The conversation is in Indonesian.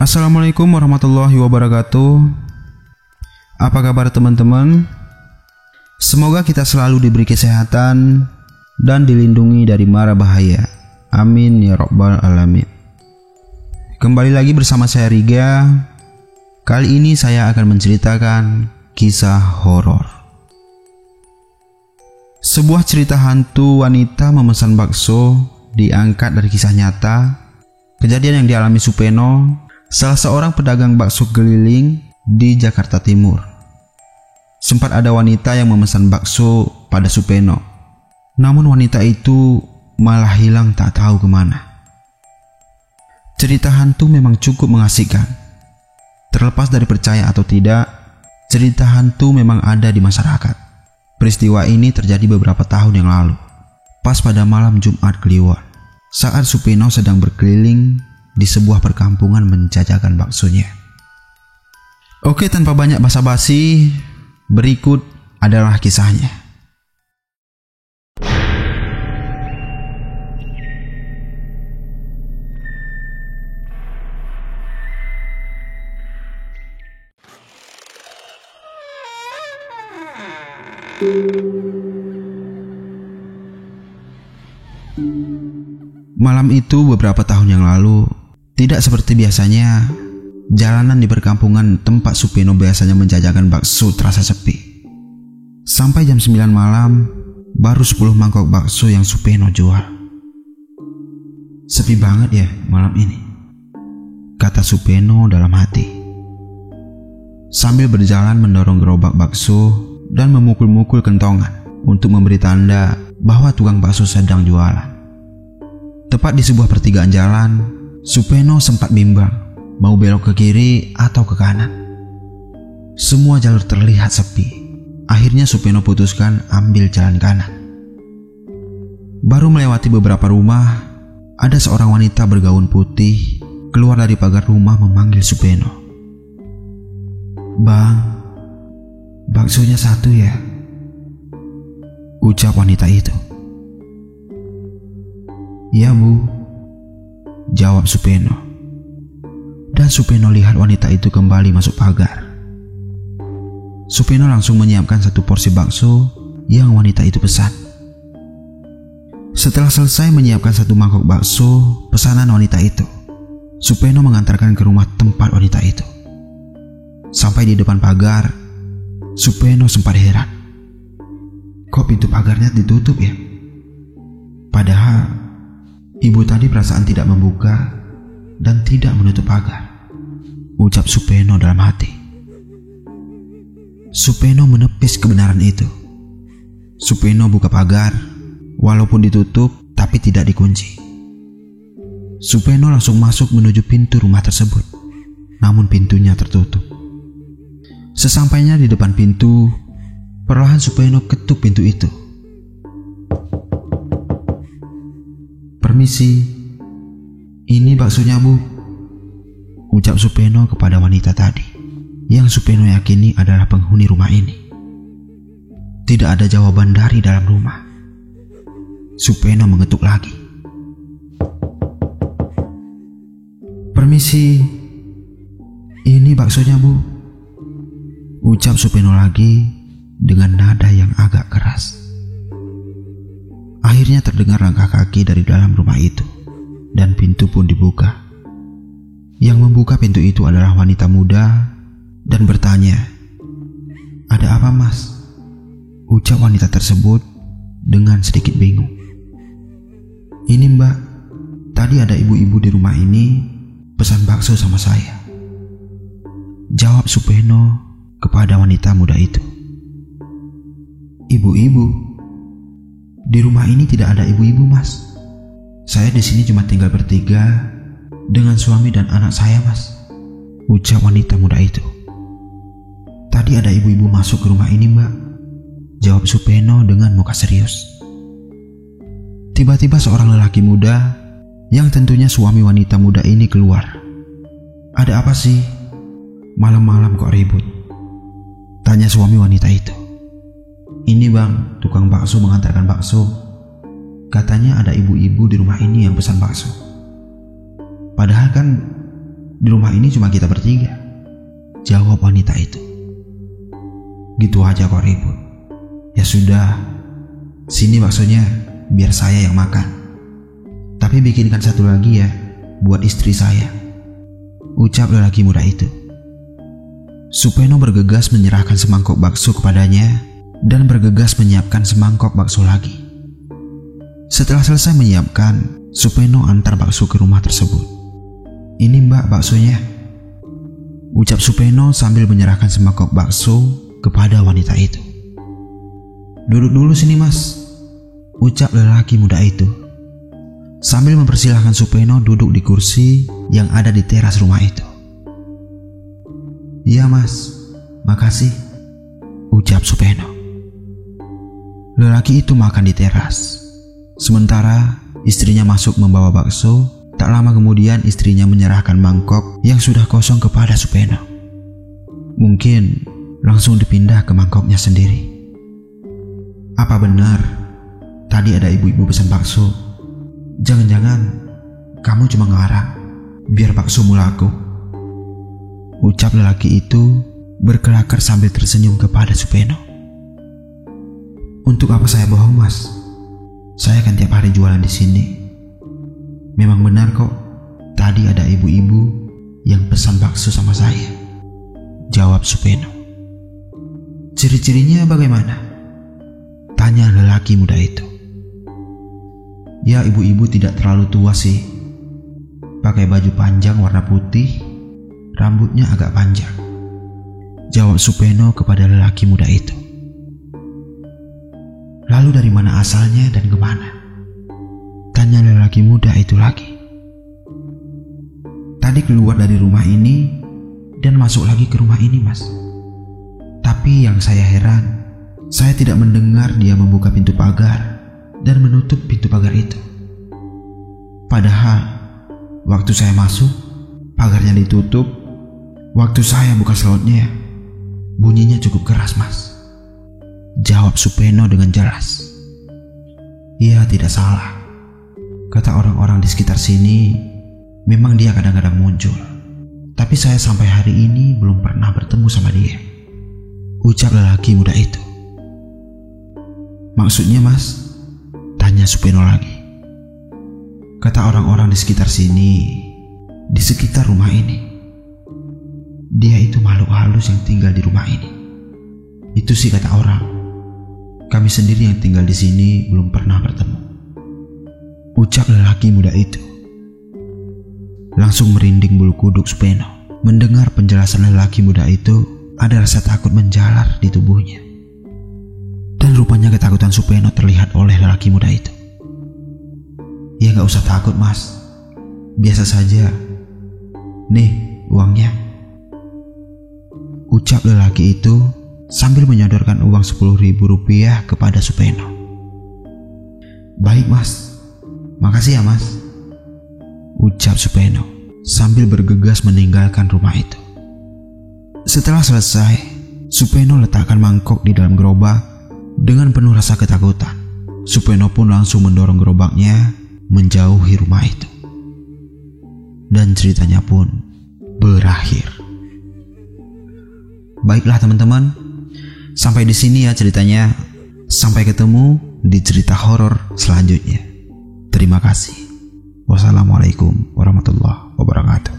Assalamualaikum warahmatullahi wabarakatuh. Apa kabar teman-teman? Semoga kita selalu diberi kesehatan dan dilindungi dari mara bahaya. Amin ya rabbal alamin. Kembali lagi bersama saya Riga. Kali ini saya akan menceritakan kisah horor. Sebuah cerita hantu wanita memesan bakso diangkat dari kisah nyata. Kejadian yang dialami Supeno, salah seorang pedagang bakso keliling di Jakarta Timur. Sempat ada wanita yang memesan bakso pada Supeno. Namun wanita itu malah hilang tak tahu kemana. Cerita hantu memang cukup mengasihkan. Terlepas dari percaya atau tidak, cerita hantu memang ada di masyarakat. Peristiwa ini terjadi beberapa tahun yang lalu, pas pada malam Jumat Kliwon, saat Supeno sedang berkeliling di sebuah perkampungan menjajakan baksonya. Oke, tanpa banyak basa-basi, berikut adalah kisahnya. Malam itu beberapa tahun yang lalu, tidak seperti biasanya, jalanan di perkampungan tempat Supeno biasanya menjajakan bakso terasa sepi. Sampai jam 9 malam, baru 10 mangkok bakso yang Supeno jual. Sepi banget ya malam ini, kata Supeno dalam hati. Sambil berjalan mendorong gerobak bakso dan memukul-mukul kentongan untuk memberi tanda bahwa tukang bakso sedang jualan. Tepat di sebuah pertigaan jalan, Supeno sempat bimbang mau belok ke kiri atau ke kanan. Semua jalur terlihat sepi. Akhirnya Supeno putuskan ambil jalan kanan. Baru melewati beberapa rumah, ada seorang wanita bergaun putih keluar dari pagar rumah memanggil Supeno. "Bang, baksonya satu ya?" ucap wanita itu. "Ya Bu," jawab Supeno. Dan Supeno lihat wanita itu kembali masuk pagar. Supeno langsung menyiapkan satu porsi bakso yang wanita itu pesan. Setelah selesai menyiapkan satu mangkok bakso pesanan wanita itu, Supeno mengantarkan ke rumah tempat wanita itu. Sampai di depan pagar, Supeno sempat heran. Kok pintu pagarnya ditutup ya? Padahal ibu tadi perasaan tidak membuka dan tidak menutup pagar, ucap Supeno dalam hati. Supeno menepis kebenaran itu. Supeno buka pagar, walaupun ditutup tapi tidak dikunci. Supeno langsung masuk menuju pintu rumah tersebut, namun pintunya tertutup. Sesampainya di depan pintu, perlahan Supeno ketuk pintu itu. "Permisi, ini baksonya Bu," ucap Supeno kepada wanita tadi, yang Supeno yakini adalah penghuni rumah ini. Tidak ada jawaban dari dalam rumah. Supeno mengetuk lagi. "Permisi, ini baksonya Bu," ucap Supeno lagi dengan nada yang agak keras. Akhirnya terdengar langkah kaki dari dalam rumah itu, dan pintu pun dibuka. Yang membuka pintu itu adalah wanita muda dan bertanya, "Ada apa Mas?" ucap wanita tersebut dengan sedikit bingung. "Ini Mbak, tadi ada ibu-ibu di rumah ini pesan bakso sama saya," jawab Supeno kepada wanita muda itu. "Ibu-ibu? Di rumah ini tidak ada ibu-ibu Mas. Saya di sini cuma tinggal bertiga dengan suami dan anak saya Mas," ucap wanita muda itu. "Tadi ada ibu-ibu masuk ke rumah ini Mbak," jawab Supeno dengan muka serius. Tiba-tiba seorang lelaki muda yang tentunya suami wanita muda ini keluar. "Ada apa sih? Malam-malam kok ribut?" tanya suami wanita itu. "Ini Bang, tukang bakso mengantarkan bakso. Katanya ada ibu-ibu di rumah ini yang pesan bakso. Padahal kan Di rumah ini cuma kita bertiga, jawab wanita itu. Gitu aja kok ribut. Ya sudah, sini baksonya, biar saya yang makan. Tapi bikinkan satu lagi ya, buat istri saya, ucap lelaki muda itu. Supeno bergegas menyerahkan semangkok bakso kepadanya dan bergegas menyiapkan semangkok bakso lagi. Setelah selesai menyiapkan, Supeno antar bakso ke rumah tersebut. Ini mbak baksonya, ucap Supeno sambil menyerahkan semangkok bakso kepada wanita itu. Duduk dulu sini mas, ucap lelaki muda itu sambil mempersilahkan Supeno duduk di kursi yang ada di teras rumah itu. Iya mas, makasih, ucap Supeno. Lelaki itu makan di teras, sementara istrinya masuk membawa bakso. Tak lama kemudian istrinya menyerahkan mangkok yang sudah kosong kepada Supeno. Mungkin langsung dipindah ke mangkoknya sendiri. Apa benar tadi ada ibu-ibu pesan bakso? Jangan-jangan kamu cuma ngelarang biar baksomu laku, ucap lelaki itu berkelakar sambil tersenyum kepada Supeno. Untuk apa saya bohong mas? Saya kan tiap hari jualan di sini. Memang benar kok, tadi ada ibu-ibu yang pesan bakso sama saya, jawab Supeno. Ciri-cirinya bagaimana? Tanya lelaki muda itu. Ya ibu-ibu tidak terlalu tua sih. Pakai baju panjang warna putih, rambutnya agak panjang, jawab Supeno kepada lelaki muda itu. Lalu dari mana asalnya dan kemana? Tanya lelaki muda itu lagi. Tadi keluar dari rumah ini dan masuk lagi ke rumah ini mas. Tapi yang saya heran, saya tidak mendengar dia membuka pintu pagar dan menutup pintu pagar itu. Padahal waktu saya masuk, pagarnya ditutup. Waktu saya buka slotnya, bunyinya cukup keras mas, jawab Supeno dengan jelas. Iya tidak salah, kata orang-orang di sekitar sini. Memang dia kadang-kadang muncul, tapi saya sampai hari ini belum pernah bertemu sama dia, ucap lelaki muda itu. Maksudnya mas? Tanya Supeno lagi. Kata orang-orang di sekitar sini, di sekitar rumah ini, dia itu makhluk halus yang tinggal di rumah ini. Itu sih kata orang. Kami sendiri yang tinggal di sini belum pernah bertemu, ucap lelaki muda itu. Langsung merinding bulu kuduk Supeno. Mendengar penjelasan lelaki muda itu, ada rasa takut menjalar di tubuhnya. Dan rupanya ketakutan Supeno terlihat oleh lelaki muda itu. Ya gak usah takut mas, biasa saja. Nih uangnya, ucap lelaki itu sambil menyodorkan uang 10.000 rupiah kepada Supeno. Baik mas, makasih ya mas, ucap Supeno sambil bergegas meninggalkan rumah itu. Setelah selesai, Supeno letakkan mangkok di dalam gerobak. Dengan penuh rasa ketakutan, Supeno pun langsung mendorong gerobaknya menjauhi rumah itu. Dan ceritanya pun berakhir. Baiklah teman-teman, sampai di sini ya ceritanya. Sampai ketemu di cerita horor selanjutnya. Terima kasih. Wassalamualaikum warahmatullahi wabarakatuh.